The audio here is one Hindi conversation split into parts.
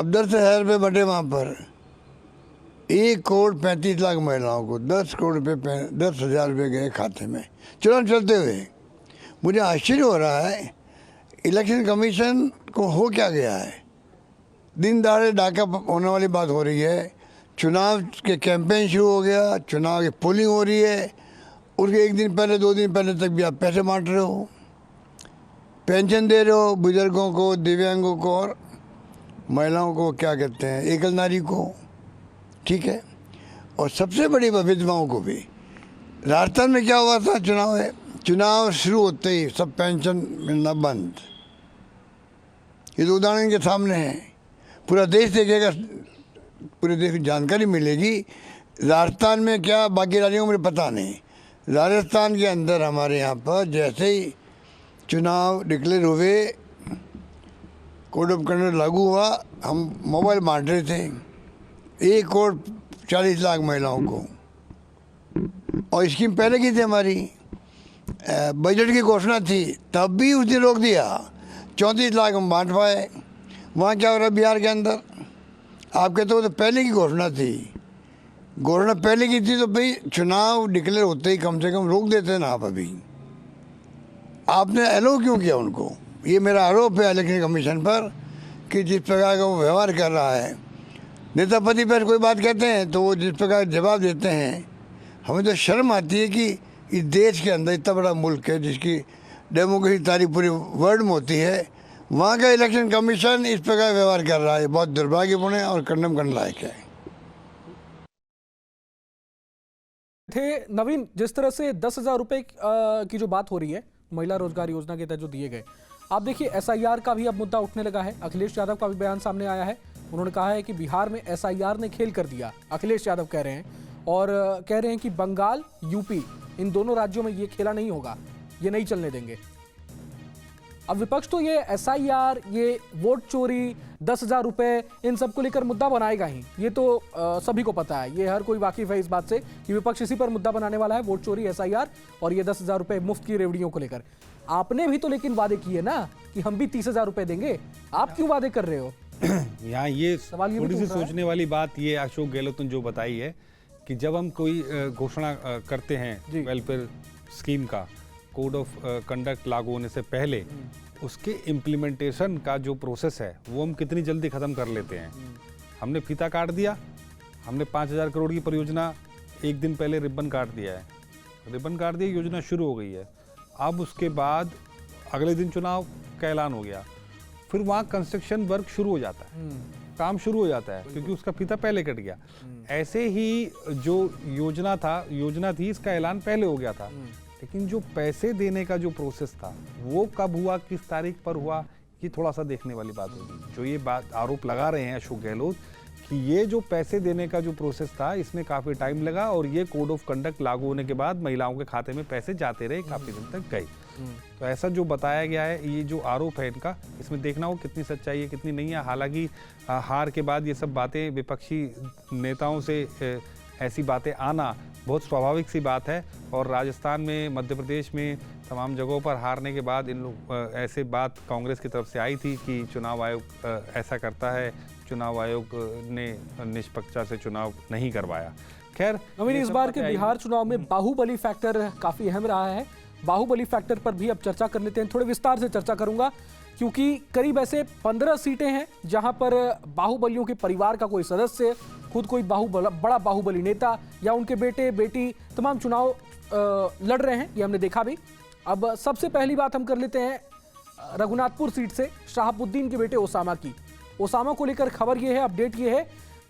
अब 10,000 रुपये बटे वहाँ पर 1,35,00,000 महिलाओं को 10 करोड़ रुपये 10,000 रुपये गए खाते में चुनाव चलते हुए। मुझे आश्चर्य हो रहा है इलेक्शन कमीशन को हो क्या गया है। दिन दहाड़े डाका होने वाली बात हो रही है, चुनाव के कैंपेन शुरू हो गया, चुनाव की पोलिंग हो रही है, उसके एक दिन पहले 2 दिन पहले तक भी आप पैसे बांट रहे हो, पेंशन दे रहे हो बुजुर्गों को, दिव्यांगों को और महिलाओं को, क्या कहते हैं, एकल नारी को, ठीक है। और सबसे बड़ी विधवाओं को भी। राजस्थान में क्या हुआ था, चुनाव शुरू होते ही सब पेंशन मिलना बंद। ये तो उदाहरण के सामने है, पूरा देश देखेगा, पूरे देश की जानकारी मिलेगी। राजस्थान में क्या, बाकी राज्यों में मुझे पता नहीं, राजस्थान के अंदर हमारे यहाँ पर जैसे ही चुनाव डिक्लेयर हुए, कोड ऑफ कंडक्ट लागू हुआ, हम मोबाइल बांट रहे थे 1,40,00,000 महिलाओं को। और स्कीम पहले की थी हमारी, बजट की घोषणा थी, तब भी उसने रोक दिया। 34 लाख हम बांट पाए। वहाँ क्या हो रहा है बिहार के अंदर, आप कहते हो तो पहले की घोषणा थी, घोषणा पहले की थी तो भाई चुनाव डिक्लेयर होते ही कम से कम रोक देते ना आप। अभी आपने अलो क्यों किया उनको? ये मेरा आरोप है इलेक्शन कमीशन पर कि जिस प्रकार का वो व्यवहार कर रहा है। नेता पति पर कोई बात कहते हैं तो वो जिस प्रकार जवाब देते हैं, हमें तो शर्म आती है कि इस देश के अंदर इतना बड़ा मुल्क है जिसकी डेमोक्रेसी तारीफ पूरी वर्ल्ड में होती है, वहाँ का इलेक्शन कमीशन इस प्रकार व्यवहार कर रहा है। बहुत दुर्भाग्यपूर्ण है और कंडम करने लायक है। थे नवीन, जिस तरह से 10,000 रुपए की जो बात हो रही है महिला रोजगार योजना के तहत जो दिए गए, आप देखिए एसआईआर का भी अब मुद्दा उठने लगा है। अखिलेश यादव का भी बयान सामने आया है, उन्होंने कहा है कि बिहार में एसआईआर ने खेल कर दिया, अखिलेश यादव कह रहे हैं, और कह रहे हैं कि बंगाल, यूपी, इन दोनों राज्यों में ये खेला नहीं होगा, ये नहीं चलने देंगे। अब विपक्ष तो ये एसआईआर, ये वोट चोरी, 10,000 रुपए, इन सब को लेकर मुद्दा बनाएगा ही, ये तो सभी को पता है, ये हर कोई वाकिफ है इस बात से कि विपक्ष इसी पर मुद्दा बनाने वाला है, वोट चोरी, एसआईआर और ये 10,000 रुपए मुफ्त की रेवड़ियों को लेकर। आपने भी तो लेकिन वादे किए ना कि हम भी 30,000 रुपए देंगे, आप क्यों वादे कर रहे हो? यहाँ ये थोड़ी सी सोचने वाली बात ये अशोक गहलोत ने जो बताई है कि जब हम कोई घोषणा करते हैं वेलफेयर स्कीम का, कोड ऑफ कंडक्ट लागू होने से पहले उसके इम्प्लीमेंटेशन का जो प्रोसेस है वो हम कितनी जल्दी ख़त्म कर लेते हैं। हमने फीता काट दिया, हमने 5,000 करोड़ की परियोजना एक दिन पहले रिबन काट दिया है, रिबन काट दिया, योजना शुरू हो गई है। अब उसके बाद अगले दिन चुनाव का ऐलान हो गया, फिर वहाँ कंस्ट्रक्शन वर्क शुरू हो जाता है, काम शुरू हो जाता है क्योंकि उसका फीता पहले कट गया। ऐसे ही जो योजना थी, इसका ऐलान पहले हो गया था, लेकिन जो पैसे देने का जो प्रोसेस था वो कब हुआ, किस तारीख पर हुआ, ये थोड़ा सा देखने वाली बात होगी। जो ये बात आरोप लगा रहे हैं अशोक गहलोत कि ये जो पैसे देने का जो प्रोसेस था इसमें काफ़ी टाइम लगा और ये कोड ऑफ कंडक्ट लागू होने के बाद महिलाओं के खाते में पैसे जाते रहे, काफ़ी दिन तक गए। तो ऐसा जो बताया गया है, ये जो आरोप है इनका, इसमें देखना हो कितनी सच्चाई है कितनी नहीं है। हालांकि हार के बाद ये सब बातें विपक्षी नेताओं से ऐसी बातें आना बहुत स्वाभाविक सी बात है, और राजस्थान में, मध्य प्रदेश में तमाम जगहों पर हारने के बाद इन लोग ऐसे बात कांग्रेस की तरफ से आई थी कि चुनाव आयोग ऐसा करता है, चुनाव आयोग ने निष्पक्षता से चुनाव नहीं करवाया। खैर, नवीन, इस बार के बिहार चुनाव में बाहुबली फैक्टर काफी अहम रहा है। बाहुबली फैक्टर पर भी अब चर्चा कर लेते हैं, थोड़े विस्तार से चर्चा करूंगा, क्योंकि करीब ऐसे 15 सीटें हैं जहां पर बाहुबलियों के परिवार का कोई सदस्य, खुद कोई बड़ा बाहुबली नेता या उनके बेटे बेटी तमाम चुनाव लड़ रहे हैं, ये हमने देखा भी। अब सबसे पहली बात हम कर लेते हैं रघुनाथपुर सीट से शहाबुद्दीन के बेटे ओसामा की। ओसामा को लेकर खबर ये है, अपडेट ये है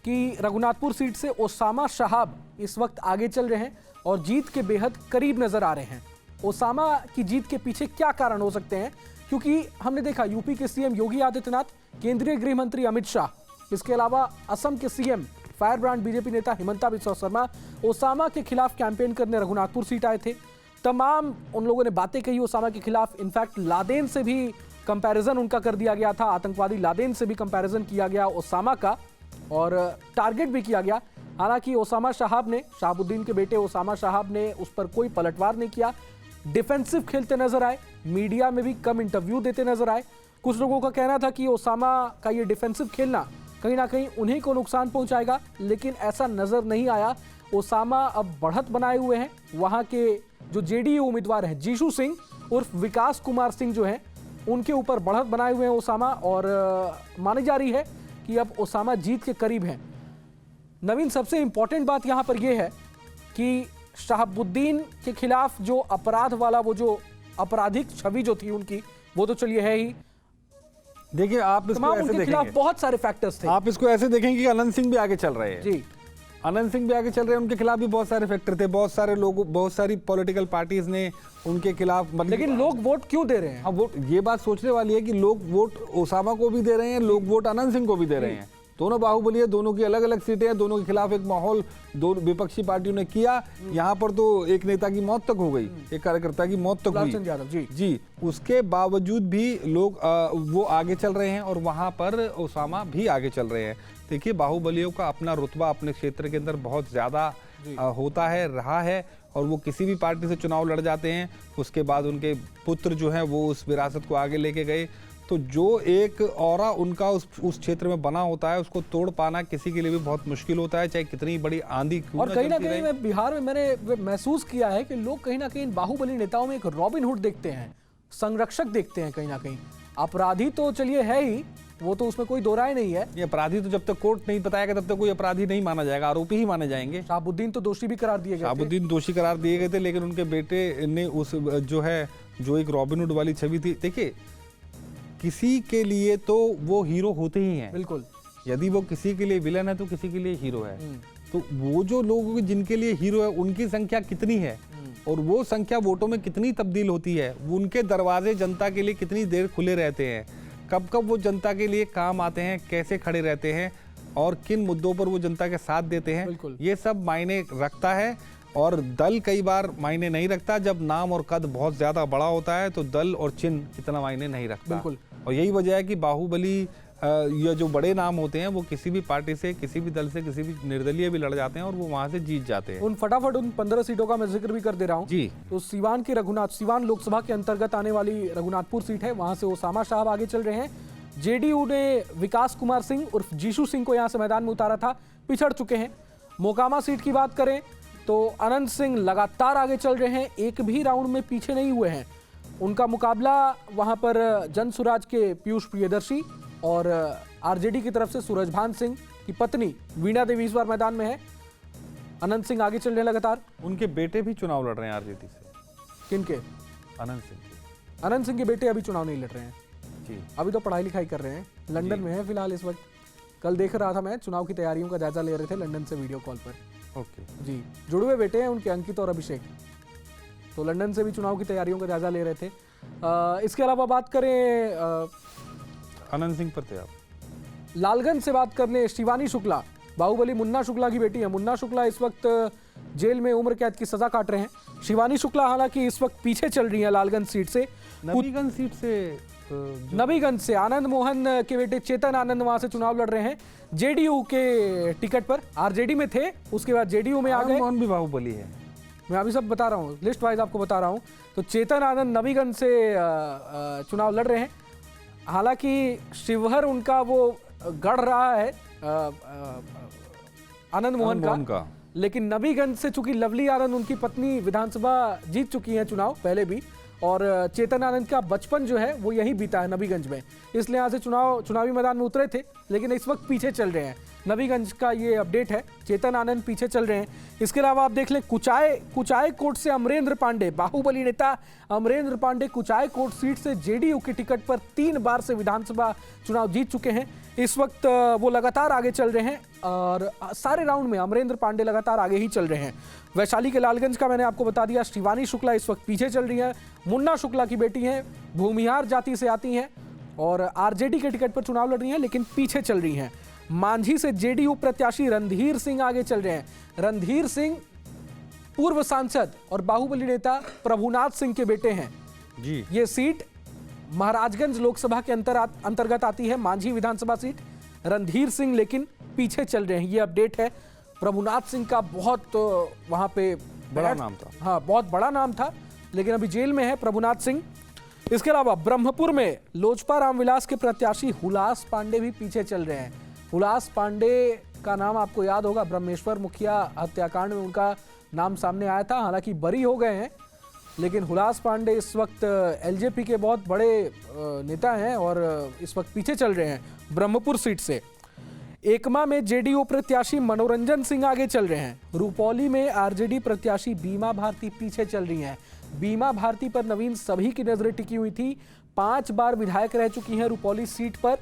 कि रघुनाथपुर सीट से ओसामा शहाब इस वक्त आगे चल रहे हैं और जीत के बेहद करीब नजर आ रहे हैं। ओसामा की जीत के पीछे क्या कारण हो सकते हैं, क्योंकि हमने देखा यूपी के सीएम योगी आदित्यनाथ, केंद्रीय गृह मंत्री अमित शाह, इसके अलावा असम के सीएम फायर ब्रांड बीजेपी नेता हिमंता बिस्वा शर्मा ओसामा के खिलाफ कैंपेन करने रघुनाथपुर सीट आए थे। तमाम उन लोगों ने बातें कही ओसामा के खिलाफ, इनफैक्ट लादेन से भी कंपैरिजन उनका कर दिया गया था, आतंकवादी लादेन से भी कंपैरिजन किया गया ओसामा का और टारगेट भी किया गया। हालांकि ओसामा शहाब ने, शहाबुद्दीन के बेटे ओसामा शहाब ने उस पर कोई पलटवार नहीं किया, डिफेंसिव खेलते नजर आए, मीडिया में भी कम इंटरव्यू देते नजर आए। कुछ लोगों का कहना था कि ओसामा का ये डिफेंसिव खेलना कहीं ना कहीं उन्हीं को नुकसान पहुंचाएगा, लेकिन ऐसा नजर नहीं आया। ओसामा अब बढ़त बनाए हुए हैं। वहां के जो जेडीयू उम्मीदवार हैं जीशू सिंह उर्फ विकास कुमार सिंह जो हैं, उनके ऊपर बढ़त बनाए हुए हैं ओसामा, और मानी जा रही है कि अब ओसामा जीत के करीब हैं। नवीन, सबसे इंपॉर्टेंट बात यहां पर यह है कि शहाबुद्दीन के खिलाफ जो अपराध वाला वो जो आपराधिक छवि जो थी उनकी, वो तो चलिए है ही। देखिए, आप इसको ऐसे उनके खिलाफ देखेंगे, बहुत सारे फैक्टर्स थे। आप इसको ऐसे देखेंगे कि अनंत सिंह भी आगे चल रहे हैं। जी, अनंत सिंह भी आगे चल रहे हैं, उनके खिलाफ भी बहुत सारे फैक्टर थे, बहुत सारे लोग, बहुत सारी पॉलिटिकल पार्टीज ने उनके खिलाफ, मतलब लेकिन लोग वोट क्यों दे रहे हैं? अब वोट, ये बात सोचने वाली है कि लोग वोट ओसामा को भी दे रहे हैं, लोग वोट अनंत सिंह को भी दे रहे हैं। दोनों बाहुबली है, दोनों की अलग अलग सीटें हैं, दोनों के खिलाफ एक माहौल दोनों विपक्षी पार्टियों ने किया। यहाँ पर तो एक नेता की मौत तक हो गई, एक कार्यकर्ता की मौत तक हुई। यादव जी जी, उसके बावजूद भी लोग वो आगे चल रहे हैं और वहां पर ओसामा भी आगे चल रहे हैं। देखिए, बाहुबलियों का अपना रुतबा अपने क्षेत्र के अंदर बहुत ज्यादा होता है, रहा है, और वो किसी भी पार्टी से चुनाव लड़ जाते हैं। उसके बाद उनके पुत्र जो हैं वो उस विरासत को आगे लेके गए। तो जो एक ऑरा उनका उस क्षेत्र में बना होता है, उसको तोड़ पाना किसी के लिए भी बहुत मुश्किल होता है, चाहे कितनी बड़ी आंधी क्यों और कहीं ना कहीं मैं बिहार में मैंने महसूस किया है कि लोग कहीं ना कहीं बाहुबली नेताओं में एक रॉबिन हुड देखते हैं, संरक्षक देखते हैं। कहीं ना कहीं अपराधी तो चलिए है ही, वो तो उसमें कोई दो राय नहीं है। ये अपराधी तो जब तक कोर्ट नहीं बताएगा तब तक कोई अपराधी नहीं माना जाएगा, आरोपी ही माने जाएंगे। शहाबुद्दीन तो दोषी भी करार दिए गए थे। शहाबुद्दीन दोषी करार दिए गए थे, लेकिन उनके बेटे ने उस जो एक रॉबिन हुड वाली छवि थी। देखिए, किसी के लिए तो वो हीरो होते ही हैं। बिल्कुल, यदि वो किसी के लिए विलन है तो किसी के लिए हीरो है। तो वो जो लोग जिनके लिए हीरो है उनकी संख्या कितनी है और वो संख्या वोटों में कितनी तब्दील होती है, उनके दरवाजे जनता के लिए कितनी देर खुले रहते हैं, कब कब वो जनता के लिए काम आते हैं, कैसे खड़े रहते हैं और किन मुद्दों पर वो जनता के साथ देते हैं, ये सब मायने रखता है। और दल कई बार मायने नहीं रखता। जब नाम और कद बहुत ज्यादा बड़ा होता है तो दल और चिन्ह इतना मायने नहीं रखता। बिल्कुल। और यही वजह है कि बाहुबली या जो बड़े नाम होते हैं वो किसी भी पार्टी से, किसी भी दल से, किसी भी निर्दलीय भी लड़ जाते हैं और वो वहां से जीत जाते हैं। उन फटाफट उन 15 सीटों का मैं जिक्र भी कर दे रहा हूँ जी। तो सीवान की सीवान लोकसभा के अंतर्गत आने वाली रघुनाथपुर सीट है, वहां से ओसामा साहब आगे चल रहे हैं। जेडीयू ने विकास कुमार सिंह उर्फ जीशू सिंह को यहां से मैदान में उतारा था, पिछड़ चुके हैं। मोकामा सीट की बात करें तो अनंत सिंह लगातार आगे चल रहे हैं, एक भी राउंड में पीछे नहीं हुए हैं। उनका मुकाबला वहां पर जन सुराज के पीयूष प्रियदर्शी और आरजेडी की तरफ से सूरजभान सिंह की पत्नी वीणा देवी इस बार मैदान में है। अनंत सिंह आगे चल रहे हैं लगातार। उनके बेटे भी चुनाव लड़ रहे हैं आरजेडी से। किनके? अनंत सिंह के। अनंत सिंह के बेटे अभी चुनाव नहीं लड़ रहे हैं जी, अभी तो पढ़ाई लिखाई कर रहे हैं, लंदन में है फिलहाल इस वक्त। कल देख रहा था मैं, चुनाव की तैयारियों का जायजा ले रहे थे लंदन से वीडियो कॉल पर। ओके जी, जुड़े हुए बेटे हैं उनके, अंकित और अभिषेक, तो लंदन से भी चुनाव की तैयारियों का जायजा ले रहे थे। इसके अलावा बात करें अनंत सिंह पर थे आप। लालगंज से बात करने, शिवानी शुक्ला, बाहुबली मुन्ना शुक्ला की बेटी है। मुन्ना शुक्ला इस वक्त जेल में उम्र कैद की सजा काट रहे हैं। शिवानी शुक्ला हालांकि इस वक्त पीछे चल रही है लालगंज सीट से। नबीगंज सीट से नबीगंज से आनंद मोहन के बेटे चेतन आनंद वहां से चुनाव लड़ रहे हैं जेडीयू के टिकट पर। आरजेडी में थे, उसके बाद जेडीयू में आ गए। मोहन भी बाहुबली है। मैं अभी सब बता रहा हूँ, लिस्ट वाइज आपको बता रहा हूँ। तो चेतन आनंद नबीगंज से चुनाव लड़ रहे हैं। हालांकि शिवहर उनका वो गढ़ रहा है आनंद मोहन का, लेकिन नबीगंज से चूंकि लवली आनंद उनकी पत्नी विधानसभा जीत चुकी हैं चुनाव पहले भी, और चेतन आनंद का बचपन जो है वो यही बीता है नबीगंज में, इसलिए यहाँ से चुनावी मैदान में उतरे थे, लेकिन इस वक्त पीछे चल रहे हैं। नबीगंज का ये अपडेट है, चेतन आनंद पीछे चल रहे हैं। इसके अलावा आप देख लें कुचाय कोट से अमरेंद्र पांडे, बाहुबली नेता अमरेंद्र पांडे कुचाय कोट सीट से जेडीयू की टिकट पर 3 बार से विधानसभा चुनाव जीत चुके हैं। इस वक्त वो लगातार आगे चल रहे हैं और सारे राउंड में अमरेंद्र पांडे लगातार आगे ही चल रहे हैं। वैशाली के लालगंज का मैंने आपको बता दिया, शिवानी शुक्ला इस वक्त पीछे चल रही है। मुन्ना शुक्ला की बेटी हैं, भूमिहार जाति से आती हैं और आरजेडी के टिकट पर चुनाव लड़ रही हैं, लेकिन पीछे चल रही हैं। मांझी से जेडीयू प्रत्याशी रणधीर सिंह आगे चल रहे हैं। रणधीर सिंह पूर्व सांसद और बाहुबली नेता प्रभुनाथ सिंह के बेटे हैं जी। ये सीट महाराजगंज लोकसभा के अंतर्गत आती है, मांझी विधानसभा सीट। रणधीर सिंह लेकिन पीछे चल रहे हैं, ये अपडेट है। प्रभुनाथ सिंह का बहुत वहां पे बड़ा नाम था, हाँ बहुत बड़ा नाम था, लेकिन अभी जेल में है प्रभुनाथ सिंह। इसके अलावा ब्रह्मपुर में लोजपा रामविलास के प्रत्याशी हुलास पांडे भी पीछे चल रहे हैं। हुलास पांडे का नाम आपको याद होगा, ब्रह्मेश्वर मुखिया हत्याकांड में उनका नाम सामने आया था, हालांकि बरी हो गए हैं, लेकिन हुलास पांडे इस वक्त एलजेपी के बहुत बड़े नेता हैं और इस वक्त पीछे चल रहे हैं ब्रह्मपुर सीट से। एकमा में जेडीयू प्रत्याशी मनोरंजन सिंह आगे चल रहे हैं। रुपौली में आरजेडी प्रत्याशी बीमा भारती पीछे चल रही हैं। बीमा भारती पर नवीन सभी की नजरें टिकी हुई थी। 5 बार विधायक रह चुकी हैं रुपौली सीट पर,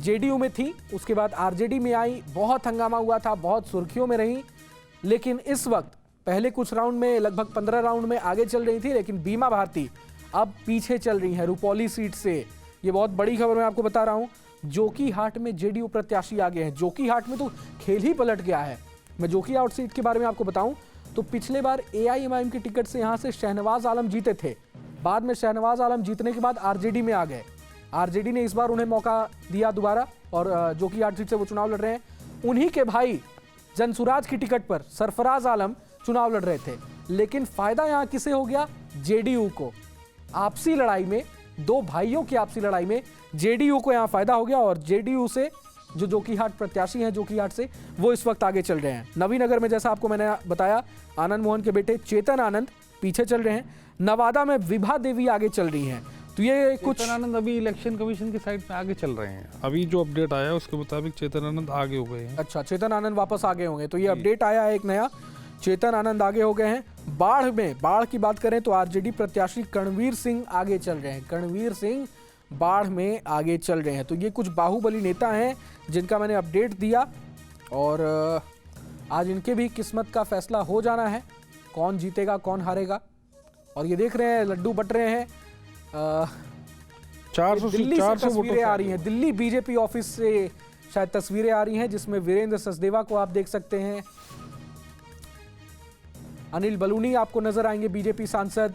जेडीयू में थी, उसके बाद आरजेडी में आई, बहुत हंगामा हुआ था, बहुत सुर्खियों में रही, लेकिन इस वक्त पहले कुछ राउंड में लगभग 15 राउंड में आगे चल रही थी, लेकिन बीमा भारती अब पीछे चल रही है रुपौली सीट से। ये बहुत बड़ी खबर मैं आपको बता रहा हूं। जोकीहाट में जेडीयू प्रत्याशी आगे हैं। जोकीहाट में तो खेल ही पलट गया है। मैं जोकीहाट सीट के बारे में आपको बताऊं तो पिछले बार एआईएमआईएम की टिकट से यहां से शहनवाज आलम जीते थे, बाद में शहनवाज आलम जीतने के बाद आरजेडी में आ गए। आरजेडी ने इस बार उन्हें मौका दिया दोबारा और जोकीहाट सीट से वो चुनाव लड़ रहे हैं। उन्हीं के भाई जनसुराज की टिकट पर सरफराज आलम चुनाव लड़ रहे थे, लेकिन फायदा यहां किसे हो गया? जेडीयू को। आपसी लड़ाई में, दो भाइयों की आपसी लड़ाई में जेडीयू को यहां फायदा हो गया और जेडीयू से जो जोकीहाट प्रत्याशी हैं जोकीहाट से, वो इस वक्त आगे चल रहे हैं। नवीनगर में जैसा आपको मैंने बताया, आनंद मोहन के बेटे चेतन आनंद पीछे चल रहे हैं। नवादा में विभा देवी आगे चल रही हैं। तो ये कुछ चेतन आनंद अभी इलेक्शन कमीशन की साइड में आगे चल रहे हैं। अभी जो अपडेट आया है उसके मुताबिक चेतन आनंद आगे हो गए हैं। अच्छा, चेतन आनंद वापस आगे होंगे। तो ये अपडेट आया है एक नया, चेतन आनंद आगे हो गए हैं। बाढ़ की बात करें तो आरजेडी प्रत्याशी करणवीर सिंह आगे चल रहे हैं। करणवीर सिंह बाढ़ में आगे चल रहे हैं। तो ये कुछ बाहुबली नेता हैं जिनका मैंने अपडेट दिया और आज इनके भी किस्मत का फैसला हो जाना है, कौन जीतेगा कौन हारेगा। और ये देख रहे हैं लड्डू बट रहे हैं। 400 दिल्ली से तस्वीरें आ रही हैं, दिल्ली बीजेपी ऑफिस से शायद तस्वीरें आ रही हैं, जिसमें वीरेंद्र सचदेवा को आप देख सकते हैं, अनिल बलूनी आपको नजर आएंगे, बीजेपी सांसद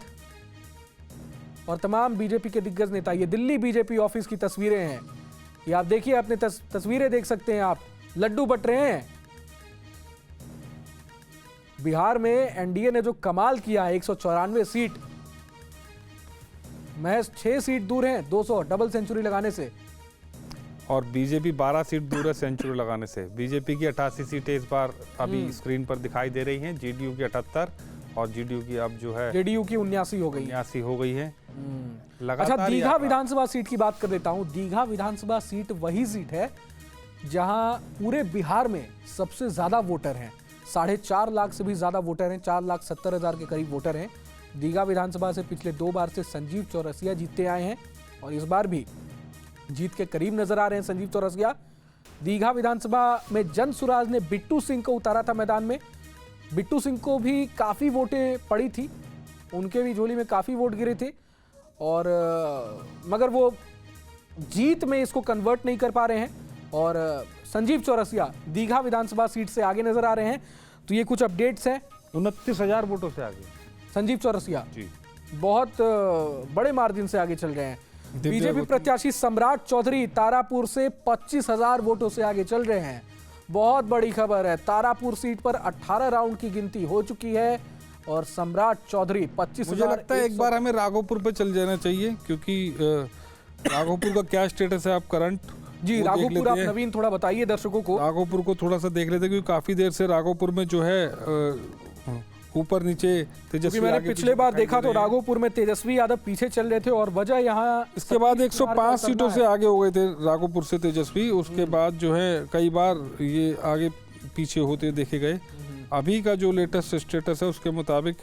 और तमाम बीजेपी के दिग्गज नेता। ये दिल्ली बीजेपी ऑफिस की तस्वीरें हैं। ये आप देखिए, अपने तस्वीरें देख सकते हैं आप, लड्डू बट रहे हैं। बिहार में एनडीए ने जो कमाल किया है, 194 सीट, महज 6 सीट दूर हैं 200 डबल सेंचुरी लगाने से। और बीजेपी 12 सीट दूर है सेंचुरी लगाने से। बीजेपी की 88 सीटें इस बार अभी स्क्रीन पर दिखाई दे रही हैं, जेडीयू की 78 और जेडीयू की अब जो है जेडीयू की 79 हो गई, 79 हो गई है। अच्छा, दीघा विधानसभा सीट की बात कर लेता हूं। दीघा विधानसभा सीट वही सीट है जहां पूरे बिहार में सबसे ज्यादा वोटर हैं, 4.5 लाख से भी ज्यादा वोटर हैं, 4,70,000 के करीब वोटर हैं। दीघा विधानसभा से पिछले 2 बार से संजीव चौरसिया जीतते आए हैं और इस बार भी जीत के करीब नजर आ रहे हैं संजीव चौरसिया। दीघा विधानसभा में जनसुराज ने बिट्टू सिंह को उतारा था मैदान में। बिट्टू सिंह को भी काफी वोटें पड़ी थी, उनके भी झोली में काफी वोट गिरे थे और मगर वो जीत में इसको कन्वर्ट नहीं कर पा रहे हैं और संजीव चौरसिया दीघा विधानसभा सीट से आगे नजर आ रहे हैं। तो ये कुछ अपडेट्स हैं। 29,000 वोटों से आगे संजीव चौरसिया जी, बहुत बड़े मार्जिन से आगे चल रहे हैं। बीजेपी प्रत्याशी सम्राट चौधरी तारापुर से 25,000 वोटों से आगे चल रहे हैं। बहुत बड़ी खबर है, तारापुर सीट पर 18 राउंड की गिनती हो चुकी है और सम्राट चौधरी 25,000। मुझे लगता है एक बार हमें राघोपुर पे चल जाना चाहिए, क्योंकि राघोपुर का क्या स्टेटस है आप करंट? जी, राघोपुर आप नवीन थोड़ा बताइए दर्शकों को। राघोपुर को थोड़ा सा देख लेते हैं, क्योंकि काफी देर से राघोपुर में जो है ऊपर नीचे तेजस्वी, मैंने पिछले बार देखा तो राघोपुर में तेजस्वी यादव पीछे चल रहे थे और वजह यहाँ इसके बाद 105 सीटों से आगे हो गए थे राघोपुर से तेजस्वी। उसके बाद जो है कई बार ये आगे पीछे होते देखे गए। अभी का जो लेटेस्ट स्टेटस है उसके मुताबिक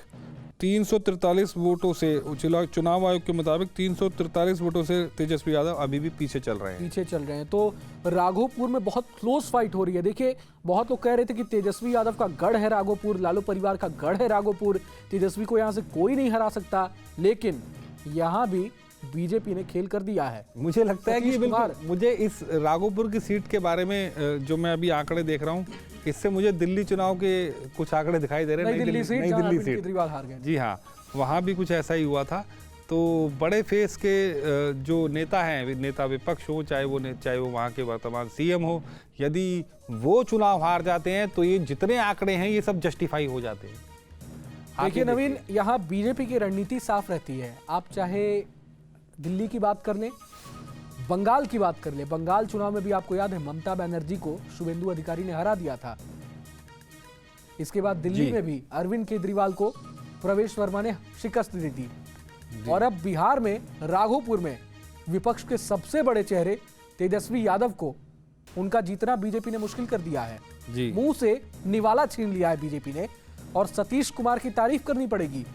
343 वोटों से, चुनाव आयोग के मुताबिक 343 वोटों से तेजस्वी यादव अभी भी पीछे चल रहे हैं। तो राघोपुर में बहुत क्लोज फाइट हो रही है। देखिए, बहुत लोग कह रहे थे कि तेजस्वी यादव का गढ़ है राघोपुर, लालू परिवार का गढ़ है राघोपुर, तेजस्वी को यहाँ से कोई नहीं हरा सकता, लेकिन यहाँ भी बीजेपी ने खेल कर दिया है। मुझे लगता है कि मुझे इस राघोपुर की सीट के बारे में जो मैं अभी आंकड़े देख रहा हूँ, इससे मुझे दिल्ली चुनाव के कुछ आंकड़े दिखाई दे रहे हैं। नई दिल्ली सीट केजरीवाल हार गए। जी हाँ, वहाँ भी कुछ ऐसा ही हुआ था। तो बड़े फेस के जो नेता हैं, नेता विपक्ष हो, चाहे वो वहाँ के वर्तमान सीएम हो, यदि वो चुनाव हार जाते हैं तो ये जितने आंकड़े हैं ये सब जस्टिफाई हो जाते हैं। देखिए नवीन, यहाँ बीजेपी की रणनीति साफ रहती है। आप चाहे दिल्ली की बात कर लें, बंगाल की बात कर ले, बंगाल चुनाव में भी आपको याद है ममता बनर्जी को शुभेंदु अधिकारी ने हरा दिया था। इसके बाद दिल्ली में भी अरविंद केजरीवाल को प्रवेश वर्मा ने शिकस्त दी थी। और अब बिहार में राघोपुर में विपक्ष के सबसे बड़े चेहरे तेजस्वी यादव को उनका जीतना बीजेपी ने मुश्किल कर दिया है। मुंह से निवाला छीन लिया है बीजेपी ने, और सतीश कुमार की तारीफ करनी पड़ेगी।